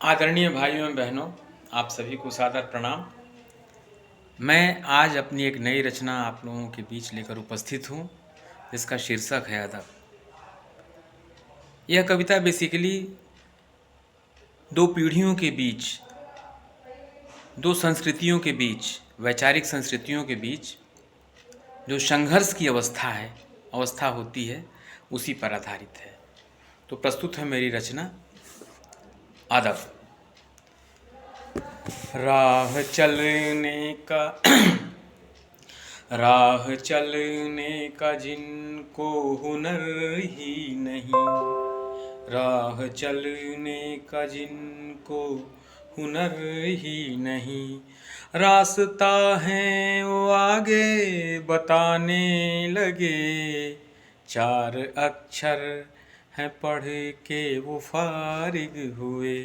आदरणीय भाइयों एवं बहनों, आप सभी को सादर प्रणाम। मैं आज अपनी एक नई रचना आप लोगों के बीच लेकर उपस्थित हूँ, जिसका शीर्षक है अदब। यह कविता बेसिकली दो पीढ़ियों के बीच, दो संस्कृतियों के बीच, वैचारिक संस्कृतियों के बीच जो संघर्ष की अवस्था होती है, उसी पर आधारित है। तो प्रस्तुत है मेरी रचना अदब। राह चलने का राह चलने का जिनको हुनर ही नहीं, राह चलने का जिनको हुनर ही नहीं, रास्ता है वो आगे बताने लगे, चार अक्षर हैं पढ़ के वो फारिग हुए,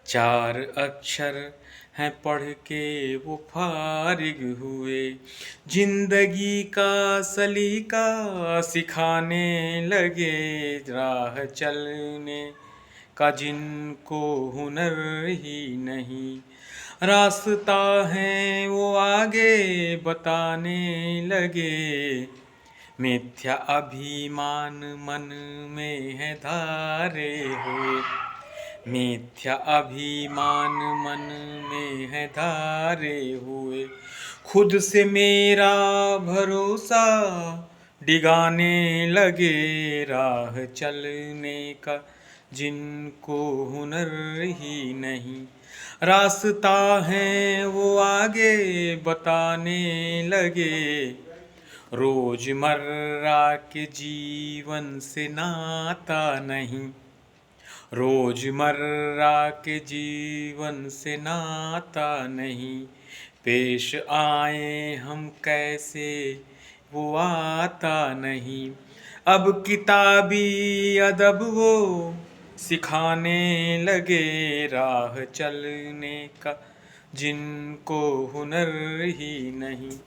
चार अक्षर हैं पढ़ के वो फारिग हुए, जिंदगी का सलीका सिखाने लगे, राह चलने का जिनको हुनर ही नहीं, रास्ता है वो आगे बताने लगे, मिथ्या अभिमान मन में है धारे हुए, मिथ्या अभिमान मन में है धारे हुए, खुद से मेरा भरोसा डिगाने लगे, राह चलने का जिनको हुनर ही नहीं, रास्ता है वो आगे बताने लगे, रोजमर्रा के जीवन से नाता नहीं, रोजमर्रा के जीवन से नाता नहीं, पेश आए हम कैसे वो आता नहीं, अब किताबी अदब वो सिखाने लगे, राह चलने का जिनको हुनर ही नहीं,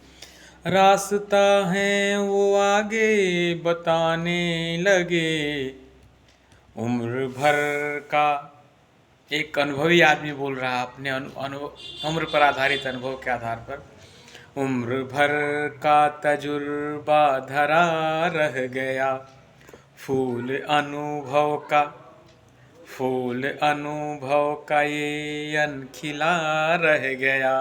रास्ता है वो आगे बताने लगे, उम्र भर का एक अनुभवी आदमी बोल रहा है अपने उम्र पर आधारित अनुभव के आधार पर, उम्र भर का तजुर्बा धरा रह गया, फूल अनुभव का ये अन खिला रह गया,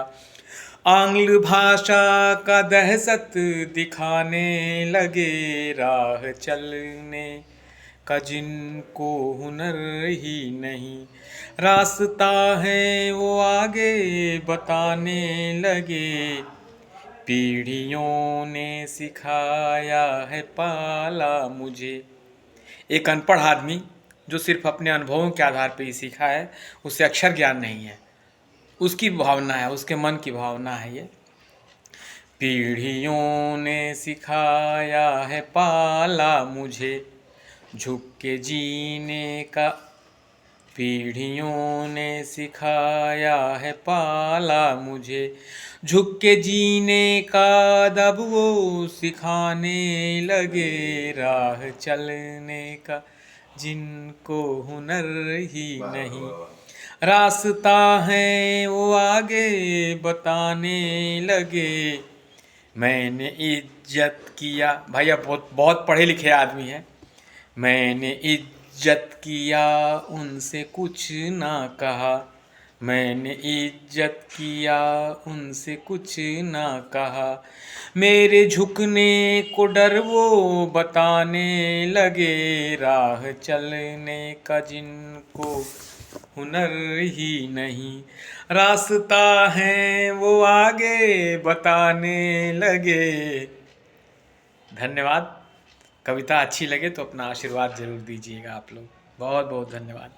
आंग्ल भाषा का दहशत दिखाने लगे, राह चलने का जिनको हुनर ही नहीं, रास्ता है वो आगे बताने लगे, पीढ़ियों ने सिखाया है पाला मुझे। एक अनपढ़ आदमी जो सिर्फ अपने अनुभवों के आधार पर ही सीखा है, उसे अक्षर ज्ञान नहीं है, उसकी भावना है, उसके मन की भावना है ये। पीढ़ियों ने सिखाया है पाला मुझे, झुक के जीने का, पीढ़ियों ने सिखाया है पाला मुझे, झुक के जीने का अदब वो सिखाने लगे, राह चलने का जिनको हुनर ही नहीं, रास्ता है वो आगे बताने लगे, मैंने इज्जत किया, भैया बहुत बहुत पढ़े लिखे आदमी हैं, मैंने इज्जत किया उनसे कुछ ना कहा, मैंने इज्जत किया उनसे कुछ ना कहा, मेरे झुकने को डर वो बताने लगे, राह चलने का जिनको हुनर ही नहीं, रास्ता है वो आगे बताने लगे। धन्यवाद। कविता अच्छी लगे तो अपना आशीर्वाद जरूर दीजिएगा आप लोग। बहुत बहुत धन्यवाद।